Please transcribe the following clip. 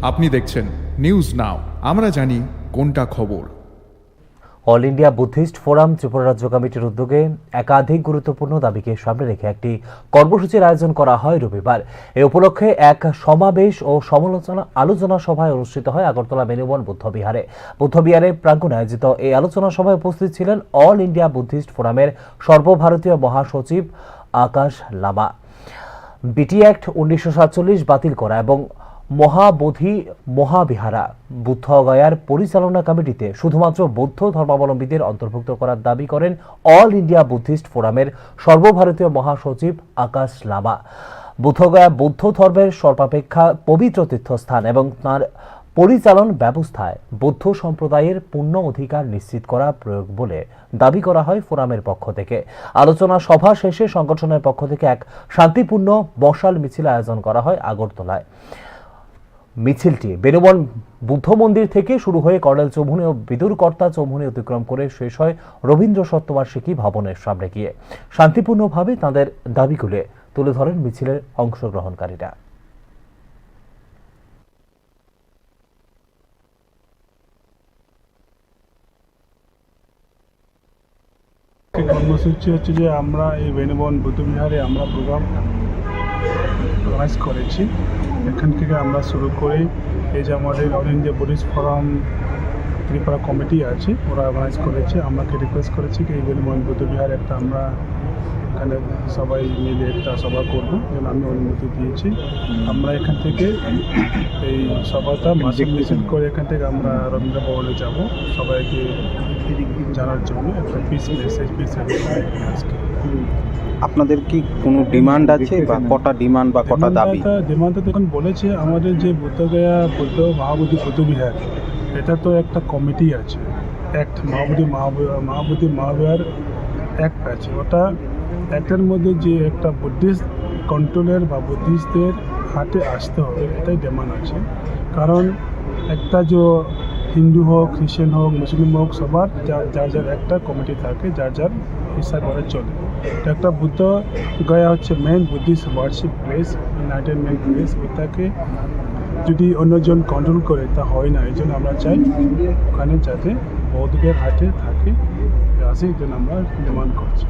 আপনি দেখছেন news now, আমরা জানি কোনটা খবর। All India Buddhist forum Tripura রাজ্য কমিটির উদ্যোগে একাধিক গুরুত্বপূর্ণ দাবিকে সামনে রেখে একটি কর্মসূচির আয়োজন করা হয় রবিবার। এ উপলক্ষে এক সমাবেশ ও আলোচনা সভায় অনুষ্ঠিত হয় আগরতলা বেনুবন বুদ্ধবিহারে প্রাঙ্গণে আয়োজিত এই আলোচনা সভায় উপস্থিত ছিলেন অল ইন্ডিয়া বুদ্ধিস্ট ফোরামের সর্বভারতীয় মহাসচিব আকাশ লামা। বিটি অ্যাক্ট 1947 বাতিল করা এবং মহাবোধি মহাবিহারা বুদ্ধগয়ার পরিচালনা কমিটিতে শুধুমাত্র বৌদ্ধ ধর্মাবলম্বীদের অন্তর্ভুক্ত করার দাবি করেন অল ইন্ডিয়া বুদ্ধিস্ট ফোরামের সর্বভারতীয় মহাসচিব আকাশ লামা। বুদ্ধগয়া বৌদ্ধ ধর্মের সর্বাপেক্ষা পবিত্র তীর্থস্থান এবং তাঁর পরিচালন ব্যবস্থায় বৌদ্ধ সম্প্রদায়ের পূর্ণ অধিকার নিশ্চিত করা প্রয়োগ বলে দাবি করা হয় ফোরামের পক্ষ থেকে। আলোচনা সভা শেষে সংগঠনের পক্ষ থেকে এক শান্তিপূর্ণ মশাল মিছিল আয়োজন করা হয় আগরতলায়। মিছিলটি বেনুবন বুদ্ধ মন্দির থেকে শুরু হয়ে কর্নেল চৌমুহনী ও বিদুরকর্তা চৌমুহনী অতিক্রম করে শেষ হয় রবীন্দ্র শতবার্ষিকী ভবনের সামনে গিয়ে। শান্তিপূর্ণভাবে তাদের দাবিগুলো তুলে ধরেন মিছিলের অংশগ্রহণকারীরা। কর্মসূচি হচ্ছে যে আমরা এই বেনুবন বুদ্ধবিহারে আমরা প্রোগ্রাম অর্গানাইজ করেছি। এখান থেকে আমরা শুরু করি এই যে আমাদের all India Buddhist forum Tripura committee আছে, ওরা অর্গানাইজ করেছে। আমাকে রিকোয়েস্ট করেছি কি এই বেনুবন বুদ্ধবিহারে একটা আমরা এখানে সবাই মিলে একটা সভা করবো, যেন আমি অনুমতি দিয়েছি। আমরা এখান থেকে এই সভাটা মিছিল করে এখান থেকে আমরা রবীন্দ্র ভবনে যাবো সবাইকে জানার জন্য একটা পিস মেসেজ আজকে। আপনাদের কি কোনো ডিমান্ড আছে বা কটা ডিমান্ড বা কটা দাবি? ডিমান্ডটা দেখুন বলেছে আমাদের যে বুদ্ধগয়া বুদ্ধ মহাবোধি বুদ্ধবিহার, এটা তো একটা কমিটি আছে, অ্যাক্ট মহাবোধি মহাবিহার অ্যাক্ট আছে। ওটা অ্যাক্টের মধ্যে যে একটা বুদ্ধিস্ট কন্ট্রোলের বা বুদ্ধিস্টদের হাতে আসতে হবে, এটাই ডিমান্ড আছে। কারণ একটা যে হিন্দু হোক, খ্রিস্টান হোক, মুসলিম হোক, সবার যার যার একটা কমিটি থাকে, যার যার হিসাব করে চলে। তো একটা বুদ্ধ গয়া হচ্ছে main Buddhist worship place, enlightenment place. ওটাকে যদি অন্যজন কন্ট্রোল করে তা হয় না। এই জন্য আমরা চাই ওখানে যাতে বৌদ্ধদের হাতে থাকে, আসে, এই জন্য আমরা ডিমান্ড করছি।